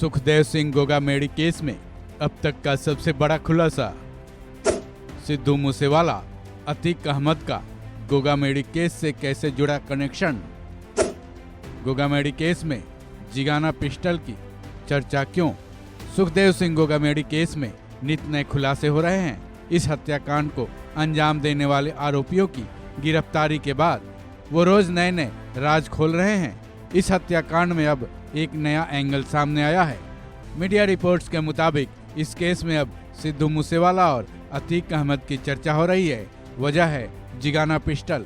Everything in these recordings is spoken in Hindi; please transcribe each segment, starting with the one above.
सुखदेव सिंह गोगामेड़ी केस में अब तक का सबसे बड़ा खुलासा। सिद्धू मूसेवाला, अतीक अहमद का गोगामेड़ी केस से कैसे जुड़ा कनेक्शन। गोगामेड़ी केस में जिगाना पिस्टल की चर्चा क्यों। सुखदेव सिंह गोगामेड़ी केस में नित नए खुलासे हो रहे हैं। इस हत्याकांड को अंजाम देने वाले आरोपियों की गिरफ्तारी के बाद वो रोज नए नए राज खोल रहे हैं। इस हत्याकांड में अब एक नया एंगल सामने आया है। मीडिया रिपोर्ट्स के मुताबिक इस केस में अब सिद्धू मूसेवाला और अतीक अहमद की चर्चा हो रही है। वजह है जिगाना पिस्टल।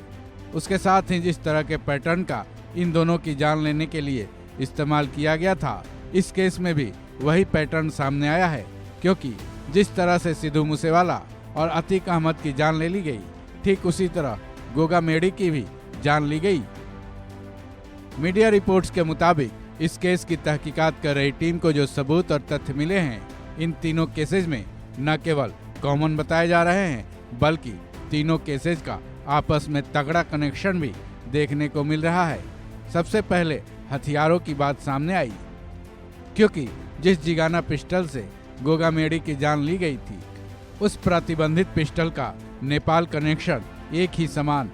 उसके साथ ही जिस तरह के पैटर्न का इन दोनों की जान लेने के लिए इस्तेमाल किया गया था, इस केस में भी वही पैटर्न सामने आया है, क्योंकि जिस तरह से सिद्धू मूसेवाला और अतीक अहमद की जान ले ली गई, ठीक उसी तरह गोगामेड़ी की भी जान ली गई। मीडिया रिपोर्ट्स के मुताबिक इस केस की तहकीकात कर रही टीम को जो सबूत और तथ्य मिले हैं, इन तीनों केसेज में न केवल कॉमन बताए जा रहे हैं, बल्कि तीनों केसेज का आपस में तगड़ा कनेक्शन भी देखने को मिल रहा है। सबसे पहले हथियारों की बात सामने आई, क्योंकि जिस जिगाना पिस्टल से गोगामेड़ी की जान ली गई थी, उस प्रतिबंधित पिस्टल का नेपाल कनेक्शन एक ही समान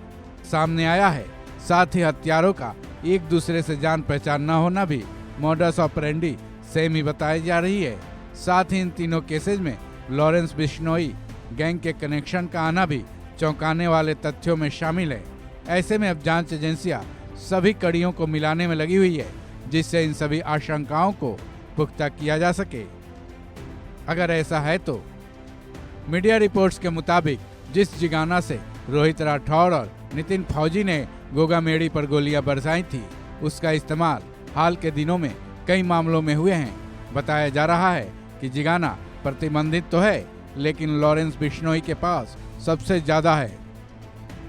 सामने आया है। साथ ही हथियारों का एक दूसरे से जान पहचान न होना भी मॉडस ऑपरेंडी सेम ही बताई जा रही है। साथ ही इन तीनों केसेज में लॉरेंस बिश्नोई गैंग के कनेक्शन का आना भी चौंकाने वाले तथ्यों में शामिल है। ऐसे में अब जांच एजेंसियां सभी कड़ियों को मिलाने में लगी हुई है, जिससे इन सभी आशंकाओं को पुख्ता किया जा सके। अगर ऐसा है तो मीडिया रिपोर्ट्स के मुताबिक जिस जिगाना से रोहित राठौर और नितिन फौजी ने गोगामेड़ी पर गोलियां बरसाई थी, उसका इस्तेमाल हाल के दिनों में कई मामलों में हुए हैं। बताया जा रहा है कि जिगाना प्रतिबंधित तो है, लेकिन लॉरेंस बिश्नोई के पास सबसे ज्यादा है।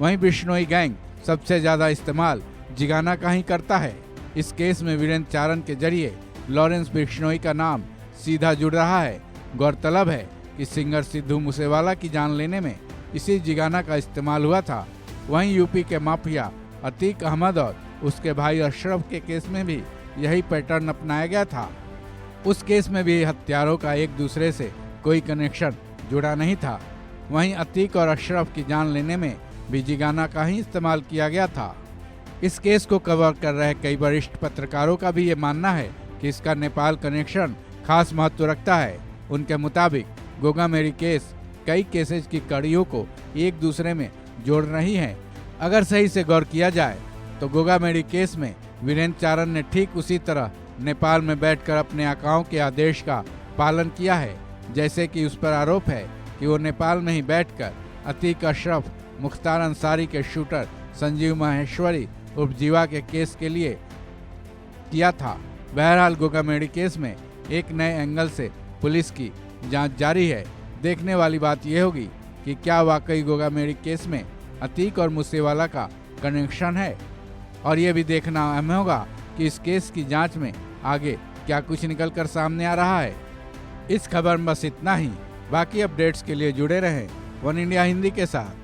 वहीं बिश्नोई गैंग सबसे ज्यादा इस्तेमाल जिगाना का ही करता है। इस केस में वीरेंद्र चारण के जरिए लॉरेंस बिश्नोई का नाम सीधा जुड़ रहा है। गौरतलब है कि सिंगर सिद्धू मूसेवाला की जान लेने में इसी जिगाना का इस्तेमाल हुआ था। वहीं यूपी के माफिया अतीक अहमद और उसके भाई अशरफ के केस में भी यही पैटर्न अपनाया गया था। उस केस में भी हत्यारों का एक दूसरे से कोई कनेक्शन जुड़ा नहीं था। वहीं अतीक और अशरफ की जान लेने में भी जिगाना का ही इस्तेमाल किया गया था। इस केस को कवर कर रहे कई वरिष्ठ पत्रकारों का भी ये मानना है कि इसका नेपाल कनेक्शन खास महत्व रखता है। उनके मुताबिक गोगामेड़ी केस कई केसेज की कड़ियों को एक दूसरे में जोड़ रही है। अगर सही से गौर किया जाए तो गोगामेड़ी केस में वीरेंद्र चारण ने ठीक उसी तरह नेपाल में बैठकर अपने आकाओं के आदेश का पालन किया है, जैसे कि उस पर आरोप है कि वो नेपाल में ही बैठकर अतीक अशरफ, मुख्तार अंसारी के शूटर संजीव माहेश्वरी उर्फ जीवा के केस के लिए किया था। बहरहाल गोगामेड़ी केस में एक नए एंगल से पुलिस की जांच जारी है। देखने वाली बात यह होगी कि क्या वाकई गोगामेड़ी केस में अतीक और मूसेवाला का कनेक्शन है, और ये भी देखना अहम होगा कि इस केस की जांच में आगे क्या कुछ निकल कर सामने आ रहा है। इस खबर में बस इतना ही। बाकी अपडेट्स के लिए जुड़े रहें वन इंडिया हिंदी के साथ।